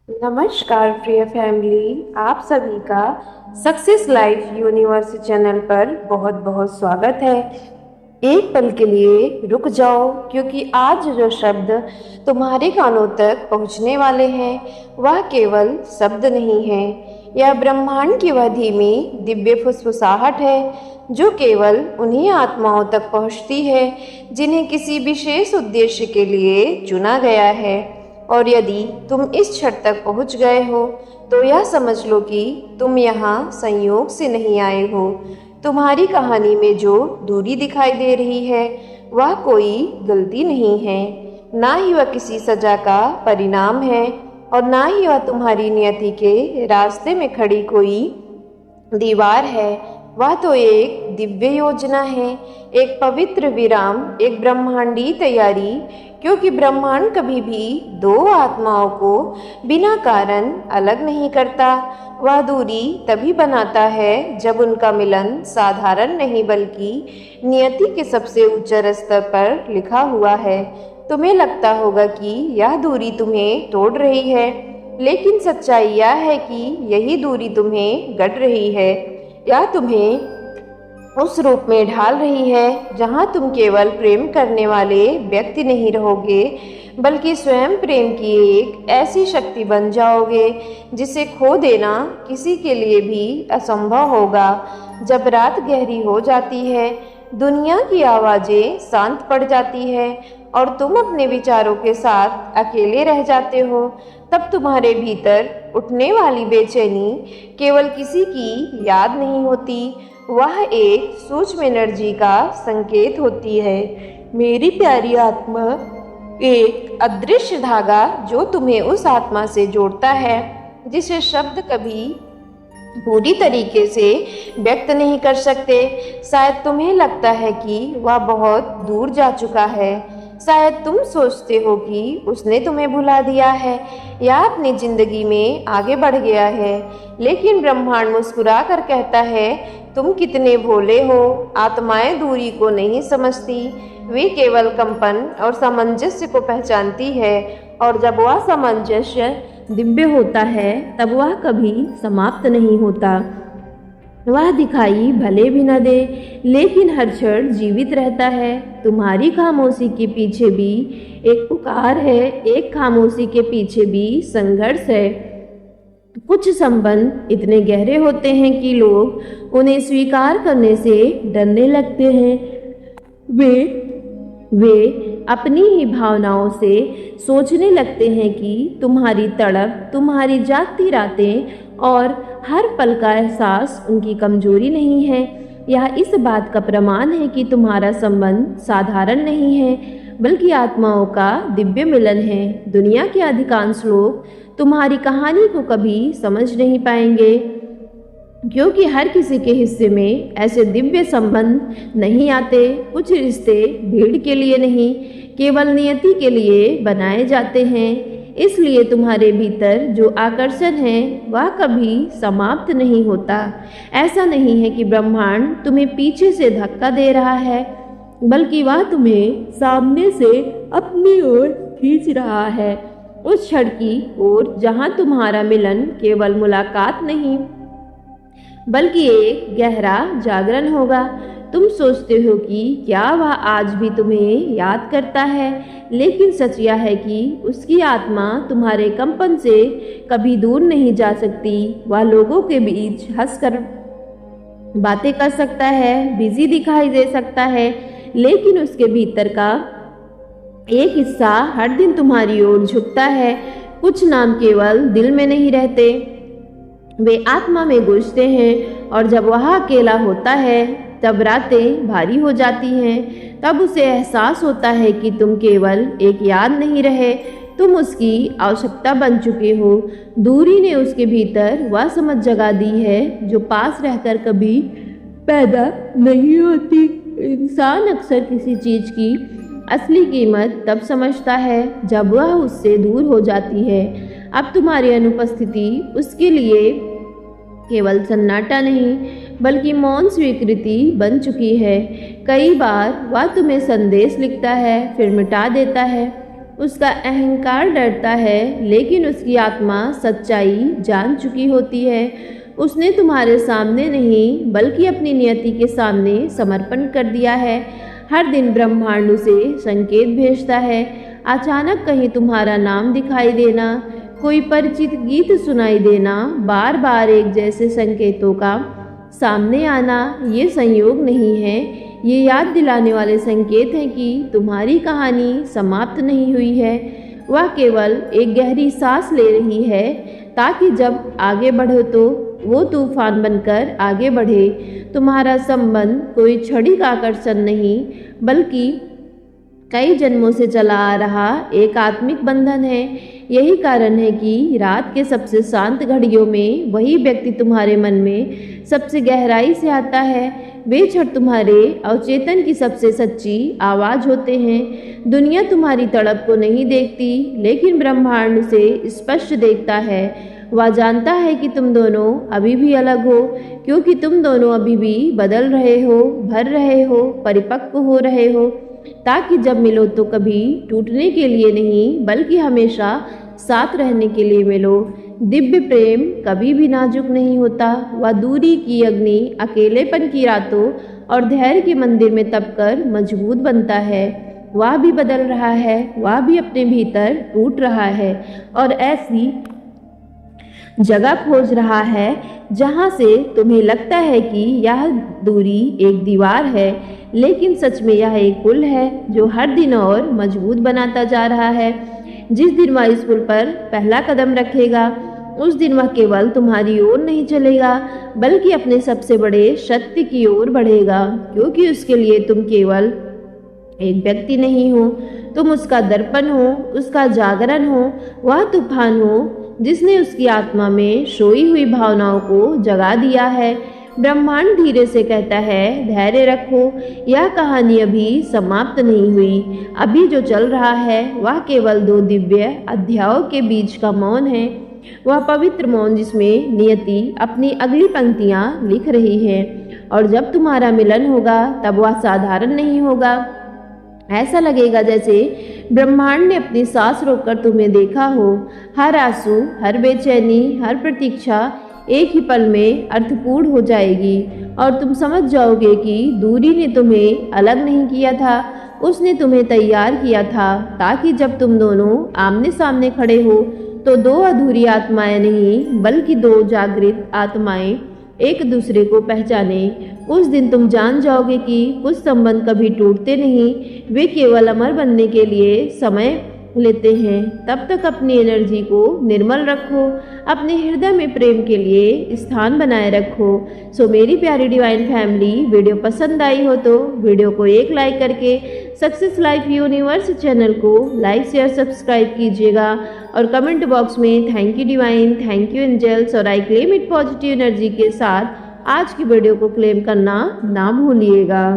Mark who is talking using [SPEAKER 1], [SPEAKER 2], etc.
[SPEAKER 1] नमस्कार प्रिय फैमिली, आप सभी का सक्सेस लाइफ यूनिवर्स चैनल पर बहुत बहुत स्वागत है। एक पल के लिए रुक जाओ, क्योंकि आज जो शब्द तुम्हारे कानों तक पहुंचने वाले हैं वह केवल शब्द नहीं है। यह ब्रह्मांड की वह धीमी दिव्य फुसफुसाहट है जो केवल उन्हीं आत्माओं तक पहुंचती है जिन्हें किसी विशेष उद्देश्य के लिए चुना गया है। और यदि तुम इस क्षण तक पहुंच गए हो तो यह समझ लो कि तुम यहाँ संयोग से नहीं आए हो। तुम्हारी कहानी में जो दूरी दिखाई दे रही है वह कोई गलती नहीं है, ना ही वह किसी सजा का परिणाम है, और ना ही वह तुम्हारी नियति के रास्ते में खड़ी कोई दीवार है। वह तो एक दिव्य योजना है, एक पवित्र विराम, एक ब्रह्मांडी तैयारी। क्योंकि ब्रह्मांड कभी भी दो आत्माओं को बिना कारण अलग नहीं करता। वह दूरी तभी बनाता है जब उनका मिलन साधारण नहीं बल्कि नियति के सबसे उच्च स्तर पर लिखा हुआ है। तुम्हें लगता होगा कि यह दूरी तुम्हें तोड़ रही है, लेकिन सच्चाई यह है कि यही दूरी तुम्हें गढ़ रही है, या तुम्हें उस रूप में ढाल रही है जहां तुम केवल प्रेम करने वाले व्यक्ति नहीं रहोगे, बल्कि स्वयं प्रेम की एक ऐसी शक्ति बन जाओगे जिसे खो देना किसी के लिए भी असंभव होगा। जब रात गहरी हो जाती है, दुनिया की आवाज़ें शांत पड़ जाती है और तुम अपने विचारों के साथ अकेले रह जाते हो, तब तुम्हारे भीतर उठने वाली बेचैनी केवल किसी की याद नहीं होती, वह एक सूक्ष्म एनर्जी का संकेत होती है। मेरी प्यारी आत्मा, एक अदृश्य धागा जो तुम्हें उस आत्मा से जोड़ता है जिसे शब्द कभी पूरी तरीके से व्यक्त नहीं कर सकते। शायद तुम्हें लगता है कि वह बहुत दूर जा चुका है, शायद तुम सोचते हो कि उसने तुम्हें भुला दिया है या अपनी जिंदगी में आगे बढ़ गया है, लेकिन ब्रह्मांड मुस्कुरा कर कहता है, तुम कितने भोले हो। आत्माएं दूरी को नहीं समझती, वे केवल कंपन और सामंजस्य को पहचानती है, और जब वह सामंजस्य दिव्य होता है तब वह कभी समाप्त नहीं होता। वह दिखाई भले भी न दे, लेकिन हर क्षण जीवित रहता है। तुम्हारी खामोशी के पीछे भी एक पुकार है, एक खामोशी के पीछे भी संघर्ष है। कुछ संबंध इतने गहरे होते हैं कि लोग उन्हें स्वीकार करने से डरने लगते हैं। वे अपनी ही भावनाओं से सोचने लगते हैं कि तुम्हारी तड़प, तुम्हारी जागती रातें और हर पल का एहसास उनकी कमजोरी नहीं है। यह इस बात का प्रमाण है कि तुम्हारा संबंध साधारण नहीं है, बल्कि आत्माओं का दिव्य मिलन है। दुनिया के अधिकांश लोग तुम्हारी कहानी को कभी समझ नहीं पाएंगे, क्योंकि हर किसी के हिस्से में ऐसे दिव्य संबंध नहीं आते। कुछ रिश्ते भीड़ के लिए नहीं, केवल नियति के लिए बनाए जाते हैं। इसलिए तुम्हारे भीतर जो आकर्षण है वह कभी समाप्त नहीं होता। ऐसा नहीं है कि ब्रह्मांड तुम्हें पीछे से धक्का दे रहा है, बल्कि वह तुम्हें सामने से अपनी ओर खींच रहा है, उस क्षण की ओर जहां तुम्हारा मिलन केवल मुलाकात नहीं बल्कि एक गहरा जागरण होगा। तुम सोचते हो कि क्या वह आज भी तुम्हें याद करता है, लेकिन सच यह है कि उसकी आत्मा तुम्हारे कंपन से कभी दूर नहीं जा सकती। वह लोगों के बीच हंसकर बातें कर सकता है, बिजी दिखाई दे सकता है, लेकिन उसके भीतर का एक हिस्सा हर दिन तुम्हारी ओर झुकता है। कुछ नाम केवल दिल में नहीं रहते, वे आत्मा में गूंजते हैं, और जब वह अकेला होता है तब रातें भारी हो जाती हैं। तब उसे एहसास होता है कि तुम केवल एक याद नहीं रहे, तुम उसकी आवश्यकता बन चुके हो। दूरी ने उसके भीतर वह समझ जगा दी है जो पास रहकर कभी पैदा नहीं होती। इंसान अक्सर किसी चीज़ की असली कीमत तब समझता है जब वह उससे दूर हो जाती है। अब तुम्हारी अनुपस्थिति उसके लिए केवल सन्नाटा नहीं बल्कि मौन स्वीकृति बन चुकी है। कई बार वह तुम्हें संदेश लिखता है, फिर मिटा देता है, उसका अहंकार डरता है, लेकिन उसकी आत्मा सच्चाई जान चुकी होती है। उसने तुम्हारे सामने नहीं बल्कि अपनी नियति के सामने समर्पण कर दिया है। हर दिन ब्रह्मांड उसे संकेत भेजता है। अचानक कहीं तुम्हारा नाम दिखाई देना, कोई परिचित गीत सुनाई देना, बार बार एक जैसे संकेतों का सामने आना, ये संयोग नहीं है, ये याद दिलाने वाले संकेत हैं कि तुम्हारी कहानी समाप्त नहीं हुई है। वह केवल एक गहरी सांस ले रही है ताकि जब आगे बढ़ो तो वो तूफान बनकर आगे बढ़े। तुम्हारा संबंध कोई क्षणिक आकर्षण नहीं बल्कि कई जन्मों से चला आ रहा एक आत्मिक बंधन है। यही कारण है कि रात के सबसे शांत घड़ियों में वही व्यक्ति तुम्हारे मन में सबसे गहराई से आता है। वे क्षण तुम्हारे अवचेतन की सबसे सच्ची आवाज़ होते हैं। दुनिया तुम्हारी तड़प को नहीं देखती, लेकिन ब्रह्मांड उसे स्पष्ट देखता है। वह जानता है कि तुम दोनों अभी भी अलग हो, क्योंकि तुम दोनों अभी भी बदल रहे हो, भर रहे हो, परिपक्व हो रहे हो, ताकि जब मिलो तो कभी टूटने के लिए नहीं बल्कि हमेशा साथ रहने के लिए मिलो। दिव्य प्रेम कभी भी नाजुक नहीं होता। वह दूरी की अग्नि, अकेलेपन की रातों और धैर्य के मंदिर में तपकर मजबूत बनता है। वह भी बदल रहा है, वह भी अपने भीतर टूट रहा है और ऐसी जगह खोज रहा है जहाँ से तुम्हें लगता है कि यह दूरी एक दीवार है, लेकिन सच में यह एक पुल है जो हर दिन और मजबूत बनाता जा रहा है। जिस दिन वह इस पुल पर पहला कदम रखेगा, उस दिन वह केवल तुम्हारी ओर नहीं चलेगा बल्कि अपने सबसे बड़े सत्य की ओर बढ़ेगा, क्योंकि उसके लिए तुम केवल एक व्यक्ति नहीं हो, तुम उसका दर्पण हो, उसका जागरण हो, वह तूफान हो जिसने उसकी आत्मा में सोई हुई भावनाओं को जगा दिया है। ब्रह्मांड धीरे से कहता है, धैर्य रखो, यह कहानी अभी समाप्त नहीं हुई। अभी जो चल रहा है वह केवल दो दिव्य अध्यायों के बीच का मौन है। वह पवित्र मौन जिसमें नियति अपनी अगली पंक्तियाँ लिख रही है, और जब तुम्हारा मिलन होगा तब वह साधारण नहीं होगा। ऐसा लगेगा जैसे ब्रह्मांड ने अपनी सांस रोककर तुम्हें देखा हो। हर आंसू, हर बेचैनी, हर प्रतीक्षा एक ही पल में अर्थपूर्ण हो जाएगी और तुम समझ जाओगे कि दूरी ने तुम्हें अलग नहीं किया था, उसने तुम्हें तैयार किया था ताकि जब तुम दोनों आमने सामने खड़े हो तो दो अधूरी आत्माएं नहीं बल्कि दो जागृत आत्माएं एक दूसरे को पहचाने। उस दिन तुम जान जाओगे कि कुछ संबंध कभी टूटते नहीं, वे केवल अमर बनने के लिए समय लेते हैं। तब तक अपनी एनर्जी को निर्मल रखो, अपने हृदय में प्रेम के लिए स्थान बनाए रखो। सो मेरी प्यारी डिवाइन फैमिली, वीडियो पसंद आई हो तो वीडियो को एक लाइक करके सक्सेस लाइफ यूनिवर्स चैनल को लाइक शेयर सब्सक्राइब कीजिएगा और कमेंट बॉक्स में thank you divine, thank you angels और I claim it positive energy के साथ आज की वीडियो को क्लेम करना ना भूलिएगा।